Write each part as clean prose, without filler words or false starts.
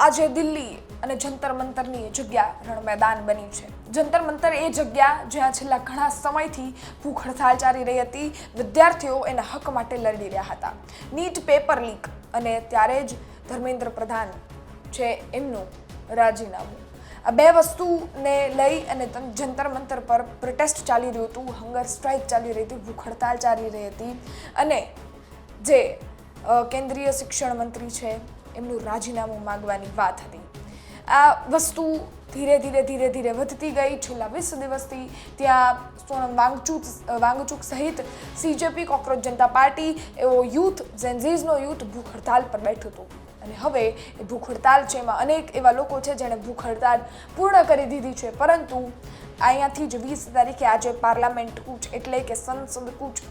આજે દિલ્હી અને જંતર મંતરની જગ્યા રણ મેદાન બની છે। જંતર મંતર એ જગ્યા જ્યાં છેલ્લા ઘણા સમયથી ભૂખ હડતાલ ચાલી રહી હતી। વિદ્યાર્થીઓ એના હક માટે લડી રહ્યા હતા। નીટ પેપર લીક અને ત્યારે જ ધર્મેન્દ્ર પ્રધાન છે એમનું રાજીનામું, આ બે વસ્તુને લઈ અને જંતર મંતર પર પ્રોટેસ્ટ ચાલી રહ્યું હતું, હંગર સ્ટ્રાઇક ચાલી રહી હતી, ભૂખ હડતાલ ચાલી રહી હતી અને જે કેન્દ્રીય શિક્ષણ મંત્રી છે એમનું રાજીનામું માંગવાની વાત હતી। આ વસ્તુ ધીરે ધીરે વધતી ગઈ। છેલ્લા 20 દિવસથી ત્યાં સોનમ વાંગચુક સહિત સીજેપી, કોકરોચ જનતા પાર્ટી એવો યુથ, જેન્ઝીઝનો યુથ ભૂખ હડતાલ પર બેઠું હતું અને હવે એ ભૂખ હડતાલ છે એમાં અનેક એવા લોકો છે જેણે ભૂખ હડતાલ પૂર્ણ કરી દીધી છે, પરંતુ અહીંયાથી જ 20 તારીખે આજે પાર્લામેન્ટ કૂચ એટલે કે સંસદ કૂચ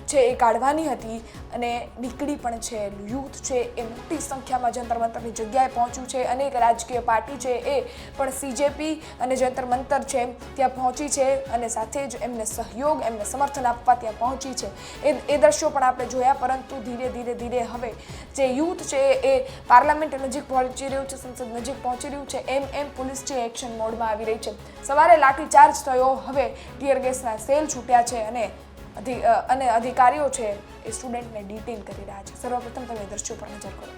છે એ કાઢવાની હતી અને નીકળી પણ છે। યુથ છે એ મોટી સંખ્યામાં જંતર મંતરની જગ્યાએ પહોંચ્યું છે। અનેક રાજકીય પાર્ટી છે એ પણ સીજેપી અને જંતર મંતર છે ત્યાં પહોંચી છે અને સાથે જ એમને સહયોગ, એમને સમર્થન આપવા ત્યાં પહોંચી છે। એ દ્રશ્યો પણ આપણે જોયા, પરંતુ ધીરે હવે જે યુથ છે એ પાર્લામેન્ટ નજીક પહોંચી રહ્યું છે, સંસદ નજીક પહોંચી રહ્યું છે, એમ પોલીસ છે એક્શન મોડમાં આવી રહી છે। સવારે લાઠીચાર્જ થયો, હવે ટીયર ગેસના સેલ છૂટ્યા છે અને અધિકારીઓ છે એ સ્ટુડન્ટને ડિટેન કરી રહ્યા છે। સર્વપ્રથમ તમે દ્રશ્યો પર નજર કરો।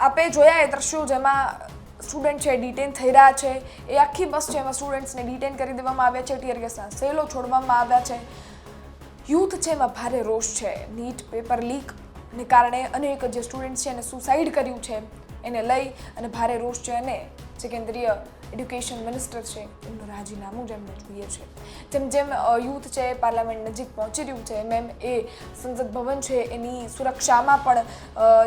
આપે જોયા એ દ્રશ્યો જેમાં સ્ટુડન્ટ છે ડિટેન થઈ રહ્યા છે। એ આખી બસ છે એમાં સ્ટુડન્ટ્સને ડિટેન કરી દેવામાં આવ્યા છે, ટીયર ગેસના સેલો છોડવામાં આવ્યા છે। યુથ છે એમાં ભારે રોષ છે। નીટ પેપર લીકને કારણે અનેક જે સ્ટુડન્ટ છે એને સુસાઇડ કર્યું છે એને લઈ અને ભારે રોષ છે અને જે કેન્દ્રીય એડ્યુકેશન મિનિસ્ટર છે એમનું રાજીનામું જેમને જોઈએ છે। જેમ યુથ છે પાર્લામેન્ટ નજીક પહોંચી રહ્યું છે એમ એ સંસદ ભવન છે એની સુરક્ષામાં પણ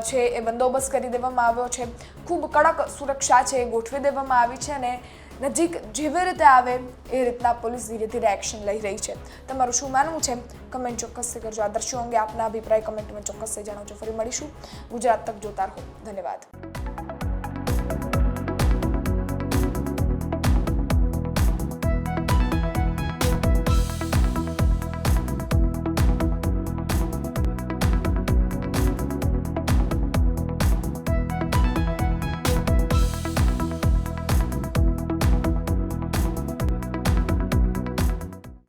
છે એ બંદોબસ્ત કરી દેવામાં આવ્યો છે। ખૂબ કડક સુરક્ષા છે એ ગોઠવી દેવામાં આવી છે અને નજીક જેવી રીતે આવે એ રીતના પોલીસ ધીરે એક્શન લઈ રહી છે। તમારું શું માનવું છે કમેન્ટ ચોક્કસથી કરજો। આ દ્રશ્યો અંગે આપના અભિપ્રાય કમેન્ટમાં ચોક્કસથી જણાવજો। ફરી મળીશું। ગુજરાત તક જોતા રહો। ધન્યવાદ।